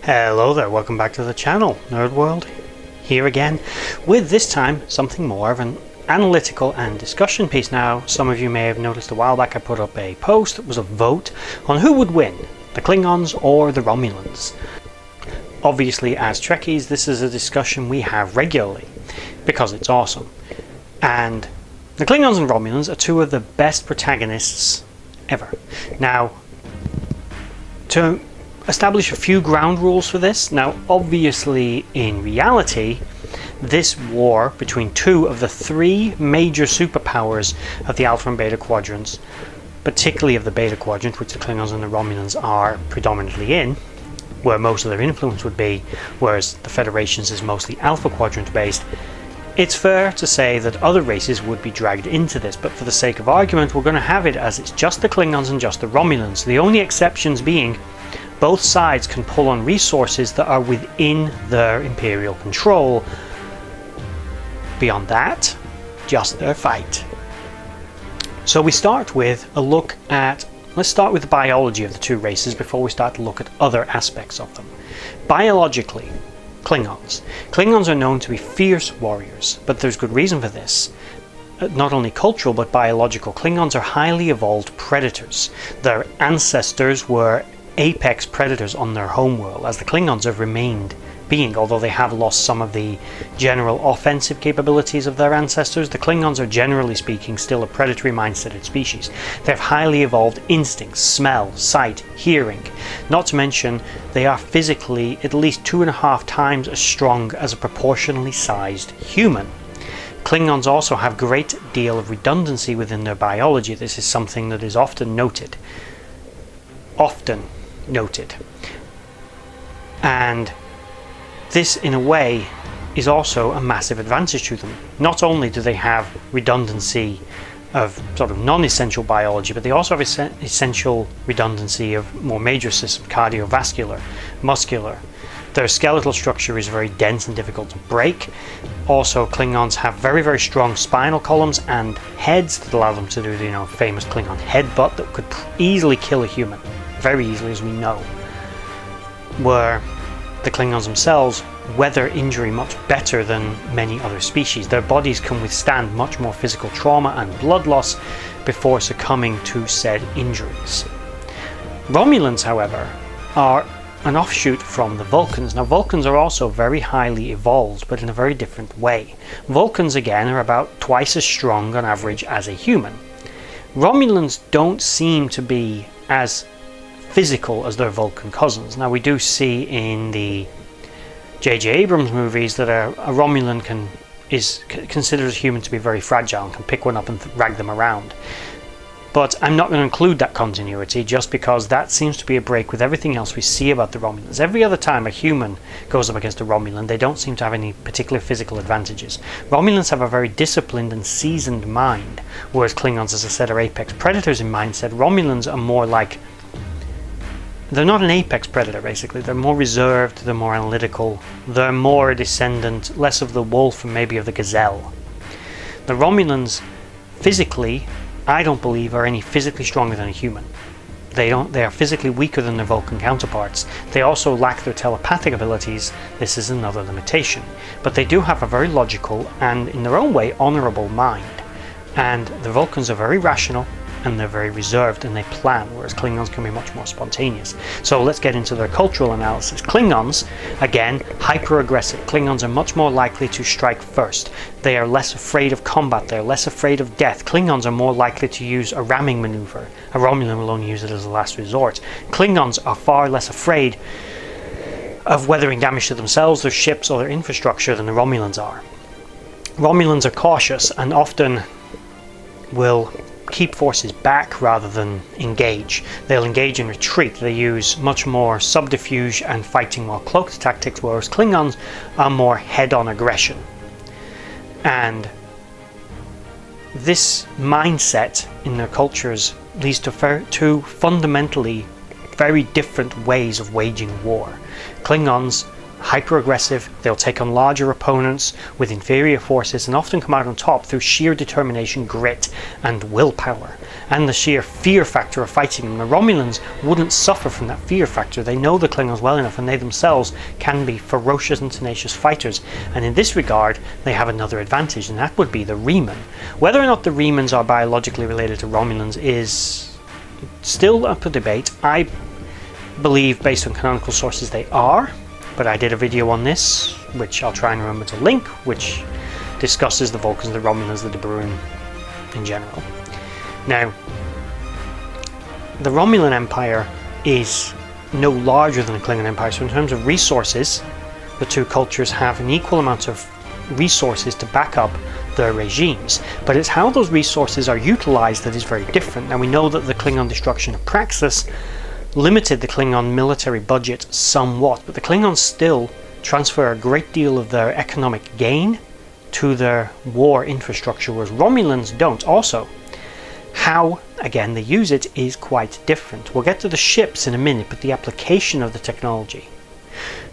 Hello there, welcome back to the channel, Nerd World, here again, with this time something more of an analytical and discussion piece. Now, some of you may have noticed a while back I put up a post that was a vote on who would win, the Klingons or the Romulans. Obviously, as Trekkies, this is a discussion we have regularly, because it's awesome. And the Klingons and Romulans are two of the best protagonists ever. Now, to establish a few ground rules for this. Now, obviously, in reality, this war between two of the three major superpowers of the Alpha and Beta quadrants, particularly of the Beta quadrant, which the Klingons and the Romulans are predominantly in, where most of their influence would be, whereas the Federation's is mostly Alpha quadrant based, it's fair to say that other races would be dragged into this, but for the sake of argument, we're going to have it as it's just the Klingons and just the Romulans, the only exceptions being both sides can pull on resources that are within their Imperial control. Beyond that, just their fight. So we start with a look at, let's start with the biology of the two races before we start to look at other aspects of them. Biologically, Klingons. Klingons are known to be fierce warriors, but there's good reason for this. Not only cultural but biological, Klingons are highly evolved predators. Their ancestors were apex predators on their homeworld, as the Klingons have remained being, although they have lost some of the general offensive capabilities of their ancestors. The Klingons are, generally speaking, still a predatory mindseted species. They have highly evolved instincts, smell, sight, hearing. Not to mention, they are physically at least 2.5 times as strong as a proportionally sized human. Klingons also have a great deal of redundancy within their biology. This is something that is often noted. And this, in a way, is also a massive advantage to them. Not only do they have redundancy of sort of non-essential biology, but they also have essential redundancy of more major systems, cardiovascular, muscular. Their skeletal structure is very dense and difficult to break. Also, Klingons have very, very strong spinal columns and heads that allow them to do the famous Klingon headbutt that could easily kill a human. Very easily, as we know, where the Klingons themselves weather injury much better than many other species. Their bodies can withstand much more physical trauma and blood loss before succumbing to said injuries. Romulans, however, are an offshoot from the Vulcans. Now, Vulcans are also very highly evolved, but in a very different way. Vulcans, again, are about twice as strong on average as a human. Romulans don't seem to be as physical as their Vulcan cousins. Now, we do see in the J.J. Abrams movies that a Romulan is considered as human to be very fragile and can pick one up and drag them around. But I'm not going to include that continuity just because that seems to be a break with everything else we see about the Romulans. Every other time a human goes up against a Romulan, they don't seem to have any particular physical advantages. Romulans have a very disciplined and seasoned mind, whereas Klingons, as I said, are apex predators in mindset. Romulans are more like, they're not an apex predator, basically. They're more reserved, they're more analytical, they're more a descendant, less of the wolf and maybe of the gazelle. The Romulans, physically, I don't believe are any physically stronger than a human. They are physically weaker than their Vulcan counterparts. They also lack their telepathic abilities. This is another limitation. But they do have a very logical and, in their own way, honourable mind. And the Vulcans are very rational, and they're very reserved, and they plan, whereas Klingons can be much more spontaneous. So let's get into their cultural analysis. Klingons, again, hyper-aggressive. Klingons are much more likely to strike first. They are less afraid of combat. They're less afraid of death. Klingons are more likely to use a ramming maneuver. A Romulan will only use it as a last resort. Klingons are far less afraid of weathering damage to themselves, their ships, or their infrastructure than the Romulans are. Romulans are cautious and often will keep forces back rather than engage. They'll engage in retreat. They use much more subterfuge and fighting while cloaked tactics, whereas Klingons are more head-on aggression. And this mindset in their cultures leads to two fundamentally very different ways of waging war. Klingons hyper-aggressive, they'll take on larger opponents with inferior forces and often come out on top through sheer determination, grit and willpower, and the sheer fear factor of fighting them. The Romulans wouldn't suffer from that fear factor. They know the Klingons well enough, and they themselves can be ferocious and tenacious fighters, and in this regard they have another advantage, and that would be the Reman. Whether or not the Remans are biologically related to Romulans is still up for debate. I believe, based on canonical sources, they are, but I did a video on this, which I'll try and remember to link, which discusses the Vulcans, the Romulans, the Debrun in general. Now, the Romulan Empire is no larger than the Klingon Empire, so in terms of resources, the two cultures have an equal amount of resources to back up their regimes, but it's how those resources are utilized that is very different. Now, we know that the Klingon destruction of Praxis limited the Klingon military budget somewhat, but the Klingons still transfer a great deal of their economic gain to their war infrastructure, whereas Romulans don't. Also, how, again, they use it is quite different. We'll get to the ships in a minute, but the application of the technology.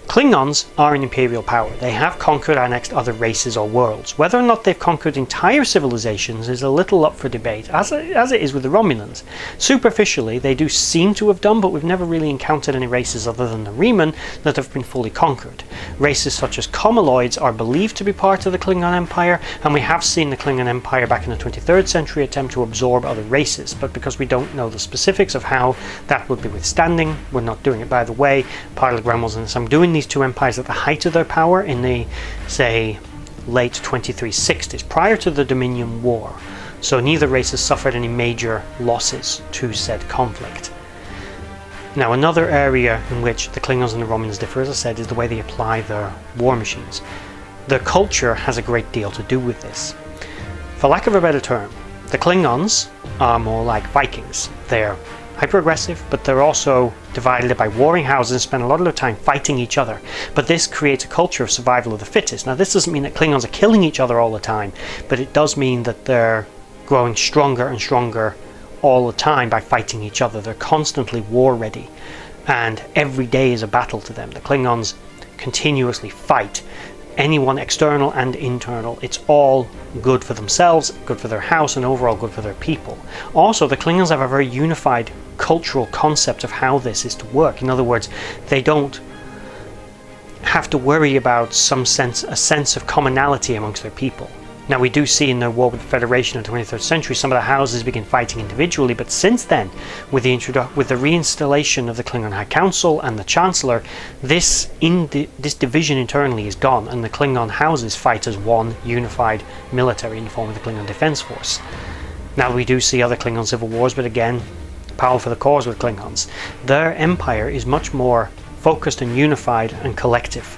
Klingons are an imperial power. They have conquered, annexed other races or worlds. Whether or not they've conquered entire civilizations is a little up for debate, as it is with the Romulans. Superficially, they do seem to have done, but we've never really encountered any races other than the Reman that have been fully conquered. Races such as Comaloids are believed to be part of the Klingon Empire, and we have seen the Klingon Empire back in the 23rd century attempt to absorb other races, but because we don't know the specifics of how that would be withstanding, we're not doing it. By the way, part of the ground was in this. I'm doing these two empires at the height of their power in the, say, late 2360s, prior to the Dominion War, so neither race has suffered any major losses to said conflict. Now, another area in which the Klingons and the Romulans differ, as I said, is the way they apply their war machines. Their culture has a great deal to do with this. For lack of a better term, the Klingons are more like Vikings. They're hyper-aggressive, but they're also divided by warring houses and spend a lot of their time fighting each other. But this creates a culture of survival of the fittest. Now, this doesn't mean that Klingons are killing each other all the time, but it does mean that they're growing stronger and stronger all the time by fighting each other. They're constantly war ready, and every day is a battle to them. The Klingons continuously fight. Anyone external and internal, it's all good for themselves, good for their house, and overall good for their people. Also, the Klingons have a very unified cultural concept of how this is to work. In other words, they don't have to worry about a sense of commonality amongst their people. Now, we do see in the war with the Federation in the 23rd century, some of the houses begin fighting individually, but since then, with the reinstallation of the Klingon High Council and the Chancellor, this division internally is gone, and the Klingon houses fight as one unified military in the form of the Klingon Defense Force. Now, we do see other Klingon civil wars, but again, power for the cause with Klingons. Their empire is much more focused and unified and collective.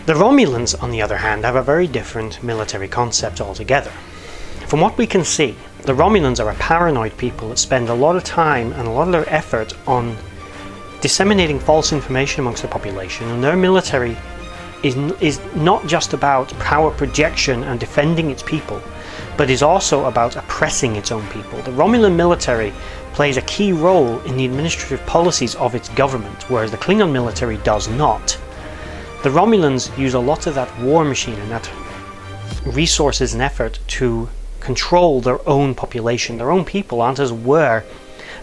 The Romulans, on the other hand, have a very different military concept altogether. From what we can see, the Romulans are a paranoid people that spend a lot of time and a lot of their effort on disseminating false information amongst the population, and their military is not just about power projection and defending its people, but is also about oppressing its own people. The Romulan military plays a key role in the administrative policies of its government, whereas the Klingon military does not. The Romulans use a lot of that war machine and that resources and effort to control their own population. Their own people aren't as aware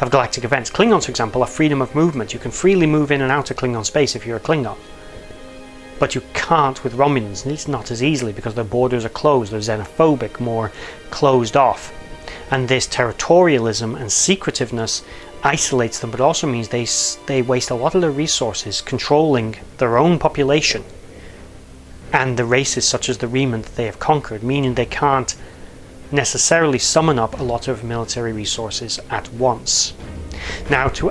of galactic events. Klingons, for example, have freedom of movement. You can freely move in and out of Klingon space if you're a Klingon. But you can't with Romulans, at least not as easily, because their borders are closed. They're xenophobic, more closed off. And this territorialism and secretiveness isolates them, but also means they waste a lot of their resources controlling their own population and the races such as the Reman that they have conquered, meaning they can't necessarily summon up a lot of military resources at once. Now, to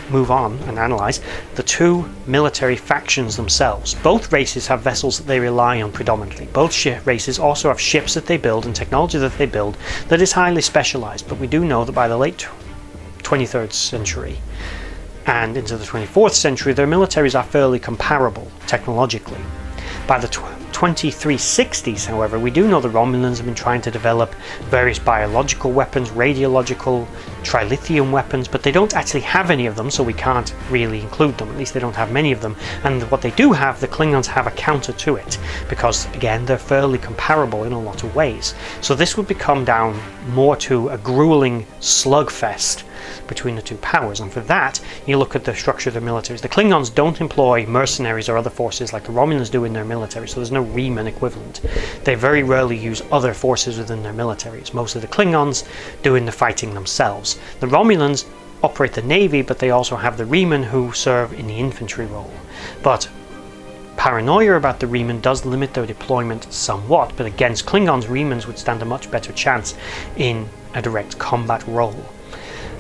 move on and analyze the two military factions themselves. Both races have vessels that they rely on predominantly. Both races also have ships that they build and technology that they build that is highly specialized, but we do know that by the late 23rd century and into the 24th century, their militaries are fairly comparable technologically. By the 2360s, however, we do know the Romulans have been trying to develop various biological weapons, radiological trilithium weapons, but they don't actually have any of them, so we can't really include them. At least they don't have many of them. And what they do have, the Klingons have a counter to it, because again, they're fairly comparable in a lot of ways. So this would become down more to a grueling slugfest between the two powers, and for that you look at the structure of their militaries. The Klingons don't employ mercenaries or other forces like the Romulans do in their military, so there's no Reman equivalent. They very rarely use other forces within their militaries. Most of the Klingons doing the fighting themselves. The Romulans operate the navy, but they also have the Reman who serve in the infantry role. But paranoia about the Reman does limit their deployment somewhat, but against Klingons, Remans would stand a much better chance in a direct combat role.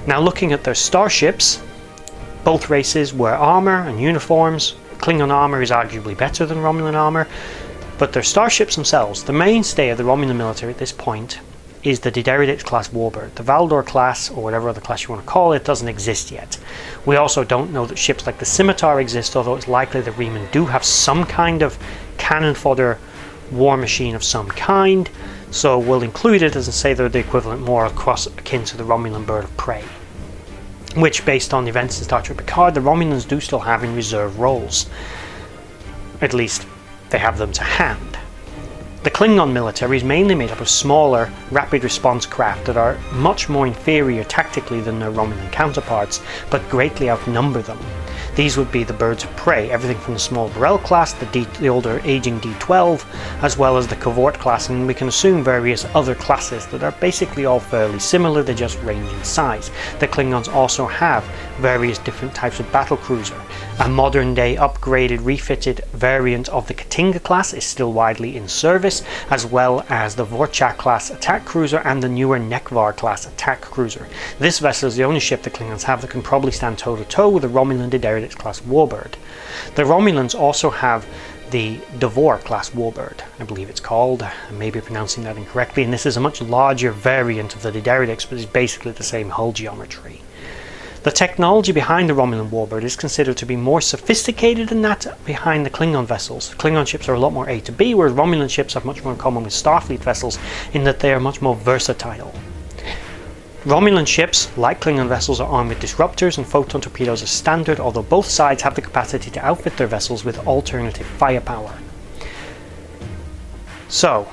Now, looking at their starships, both races wear armour and uniforms. Klingon armour is arguably better than Romulan armour, but their starships themselves, the mainstay of the Romulan military at this point, is the Diderotix class warbird. The Valdor class, or whatever other class you want to call it, doesn't exist yet. We also don't know that ships like the Scimitar exist, although it's likely the Reman do have some kind of cannon fodder war machine of some kind, so we'll include it as and say they're the equivalent more akin to the Romulan bird of prey, which, based on events in Star Trek Picard, the Romulans do still have in reserve roles. At least they have them to hand. The Klingon military is mainly made up of smaller, rapid response craft that are much more inferior tactically than their Romulan counterparts, but greatly outnumber them. These would be the birds of prey, everything from the small Burrell class, the older aging D-12, as well as the Cavort class, and we can assume various other classes that are basically all fairly similar, they just range in size. The Klingons also have various different types of battlecruiser. A modern day upgraded, refitted variant of the Katinga class is still widely in service, as well as the Vorchak class attack cruiser and the newer Nekvar class attack cruiser. This vessel is the only ship the Klingons have that can probably stand toe to toe with the Romulan Diderotix class warbird. The Romulans also have the Devor class warbird, I believe it's called. I may be pronouncing that incorrectly, and this is a much larger variant of the Diderotix, but is basically the same hull geometry. The technology behind the Romulan warbird is considered to be more sophisticated than that behind the Klingon vessels. Klingon ships are a lot more A to B, whereas Romulan ships have much more in common with Starfleet vessels in that they are much more versatile. Romulan ships, like Klingon vessels, are armed with disruptors and photon torpedoes as standard, although both sides have the capacity to outfit their vessels with alternative firepower. So,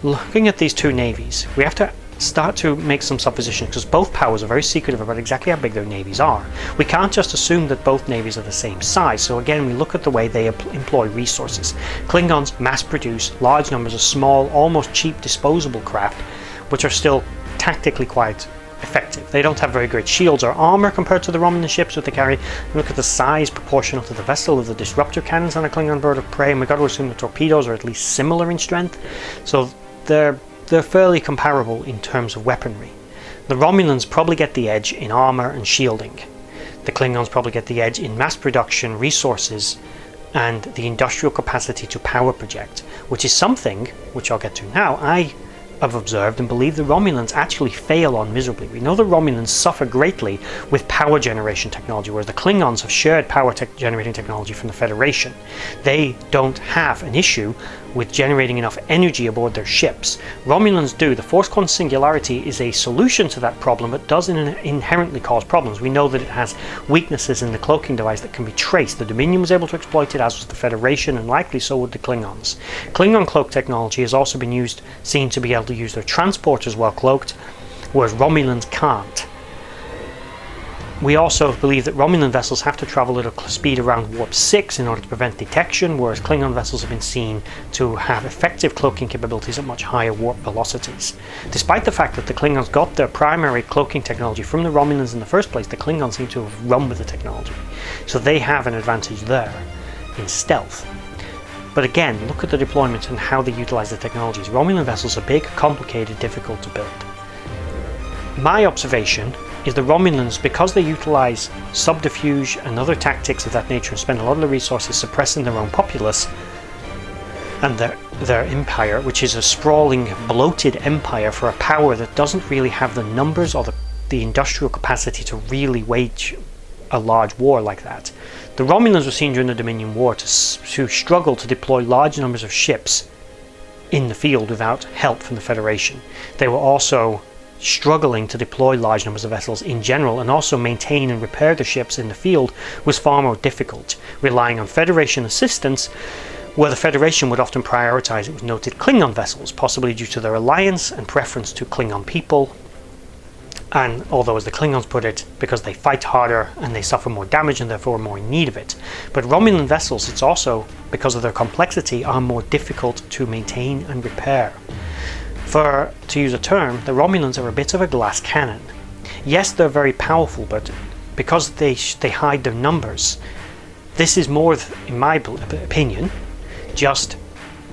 looking at these two navies, we have to start to make some suppositions, because both powers are very secretive about exactly how big their navies are. We can't just assume that both navies are the same size, so again we look at the way they employ resources. Klingons mass produce large numbers of small, almost cheap disposable craft, which are still tactically quite effective. They don't have very great shields or armor compared to the Romulan ships that they carry. Look at the size proportional to the vessel of the disruptor cannons on a Klingon bird of prey, and we've got to assume the torpedoes are at least similar in strength, so they're fairly comparable in terms of weaponry. The Romulans probably get the edge in armor and shielding. The Klingons probably get the edge in mass production, resources, and the industrial capacity to power project, which is something, which I'll get to now, I have observed and believe the Romulans actually fail on miserably. We know the Romulans suffer greatly with power generation technology, whereas the Klingons have shared power generating technology from the Federation. They don't have an issue with generating enough energy aboard their ships. Romulans do. The force quantum singularity is a solution to that problem, but doesn't inherently cause problems. We know that it has weaknesses in the cloaking device that can be traced. The Dominion was able to exploit it, as was the Federation, and likely so would the Klingons. Klingon cloak technology has also been seen to be able to use their transporters while cloaked, whereas Romulans can't. We also believe that Romulan vessels have to travel at a speed around warp 6 in order to prevent detection, whereas Klingon vessels have been seen to have effective cloaking capabilities at much higher warp velocities. Despite the fact that the Klingons got their primary cloaking technology from the Romulans in the first place, the Klingons seem to have run with the technology, so they have an advantage there in stealth. But again, look at the deployment and how they utilize the technologies. Romulan vessels are big, complicated, difficult to build. My observation is the Romulans, because they utilize subterfuge and other tactics of that nature and spend a lot of the resources suppressing their own populace and their empire, which is a sprawling, bloated empire for a power that doesn't really have the numbers or the industrial capacity to really wage a large war like that. The Romulans were seen during the Dominion War to struggle to deploy large numbers of ships in the field without help from the Federation. They were also struggling to deploy large numbers of vessels in general, and also maintain and repair the ships in the field was far more difficult, relying on Federation assistance, where the Federation would often prioritize, it was noted, Klingon vessels, possibly due to their alliance and preference to Klingon people, and although, as the Klingons put it, because they fight harder and they suffer more damage and therefore more in need of it. But Romulan vessels, it's also, because of their complexity, are more difficult to maintain and repair. To use a term, the Romulans are a bit of a glass cannon. Yes, they're very powerful, but because they hide their numbers, this is more, in my opinion, just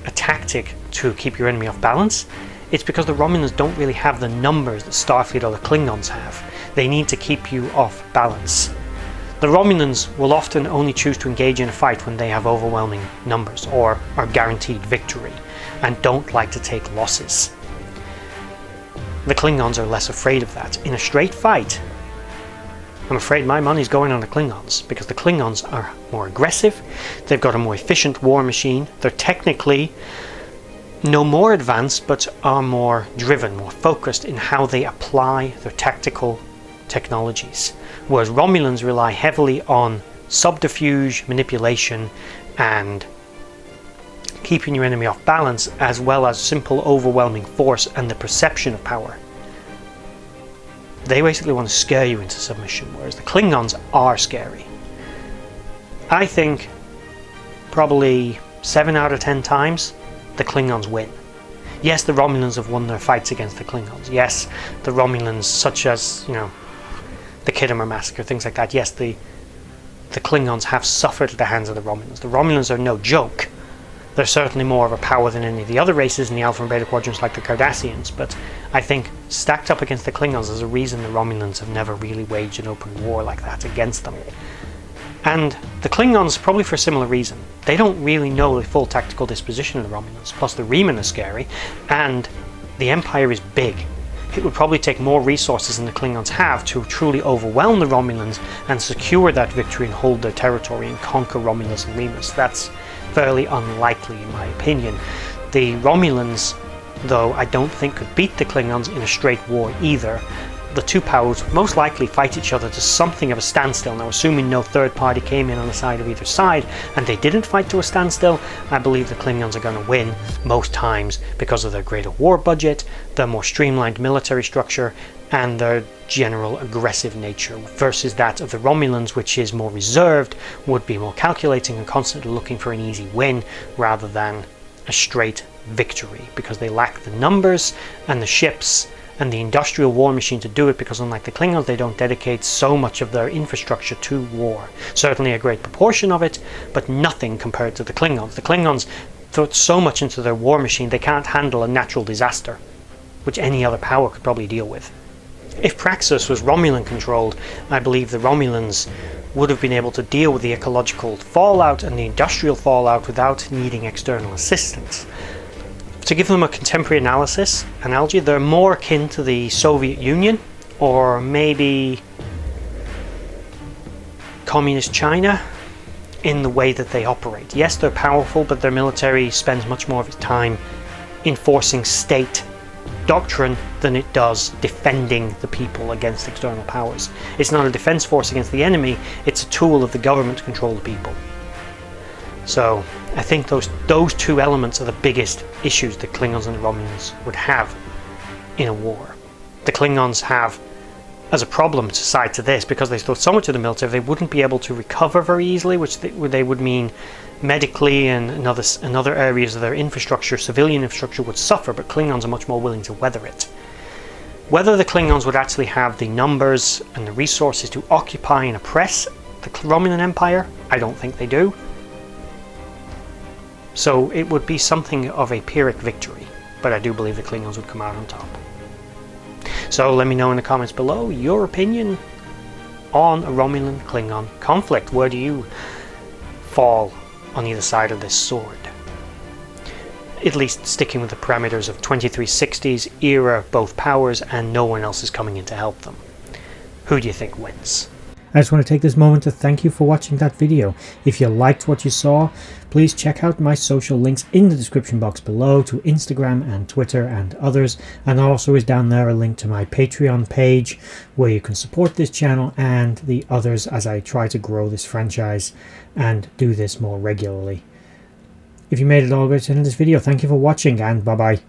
a tactic to keep your enemy off balance. It's because the Romulans don't really have the numbers that Starfleet or the Klingons have. They need to keep you off balance. The Romulans will often only choose to engage in a fight when they have overwhelming numbers or are guaranteed victory, and don't like to take losses. The Klingons are less afraid of that. In a straight fight, I'm afraid my money's going on the Klingons, because the Klingons are more aggressive, they've got a more efficient war machine, they're technically no more advanced, but are more driven, more focused in how they apply their tactical technologies. Whereas Romulans rely heavily on subterfuge, manipulation, and keeping your enemy off balance, as well as simple overwhelming force and the perception of power. They basically want to scare you into submission, whereas the Klingons are scary. I think probably 7 out of 10 times the Klingons win. Yes, the Romulans have won their fights against the Klingons. Yes, the Romulans, such as, the Khitomer massacre, things like that. Yes, the Klingons have suffered at the hands of the Romulans. The Romulans are no joke. They're certainly more of a power than any of the other races in the Alpha and Beta Quadrants, like the Cardassians, but I think stacked up against the Klingons, there's a reason the Romulans have never really waged an open war like that against them. And the Klingons, probably for a similar reason, they don't really know the full tactical disposition of the Romulans. Plus the Reman are scary, and the Empire is big. It would probably take more resources than the Klingons have to truly overwhelm the Romulans and secure that victory and hold their territory and conquer Romulus and Remus. That's fairly unlikely in my opinion. The Romulans, though, I don't think could beat the Klingons in a straight war either. The two powers would most likely fight each other to something of a standstill. Now, assuming no third party came in on the side of either side and they didn't fight to a standstill, I believe the Klingons are going to win most times because of their greater war budget, their more streamlined military structure, and their general aggressive nature, versus that of the Romulans, which is more reserved, would be more calculating and constantly looking for an easy win rather than a straight victory, because they lack the numbers and the ships and the industrial war machine to do it, because unlike the Klingons, they don't dedicate so much of their infrastructure to war. Certainly a great proportion of it, but nothing compared to the Klingons. The Klingons put so much into their war machine they can't handle a natural disaster, which any other power could probably deal with. If Praxis was Romulan controlled, I believe the Romulans would have been able to deal with the ecological fallout and the industrial fallout without needing external assistance. To give them a contemporary analogy, they're more akin to the Soviet Union, or maybe Communist China, in the way that they operate. Yes, they're powerful, but their military spends much more of its time enforcing state doctrine than it does defending the people against external powers. It's not a defense force against the enemy, it's a tool of the government to control the people. So I think those two elements are the biggest issues the Klingons and the Romulans would have in a war. The Klingons have, as a problem side to this, because they throw so much of the military, they wouldn't be able to recover very easily, which they would mean medically and in other areas of their infrastructure, civilian infrastructure, would suffer, but Klingons are much more willing to weather it. Whether the Klingons would actually have the numbers and the resources to occupy and oppress the Romulan Empire, I don't think they do. So it would be something of a Pyrrhic victory, but I do believe the Klingons would come out on top. So let me know in the comments below your opinion on a Romulan-Klingon conflict. Where do you fall on either side of this sword? At least sticking with the parameters of 2360s era, both powers, and no one else is coming in to help them. Who do you think wins? I just want to take this moment to thank you for watching that video. If you liked what you saw, please check out my social links in the description box below to Instagram and Twitter and others, and also is down there a link to my Patreon page where you can support this channel and the others as I try to grow this franchise and do this more regularly. If you made it all the way to the end of this video, thank you for watching, and bye bye.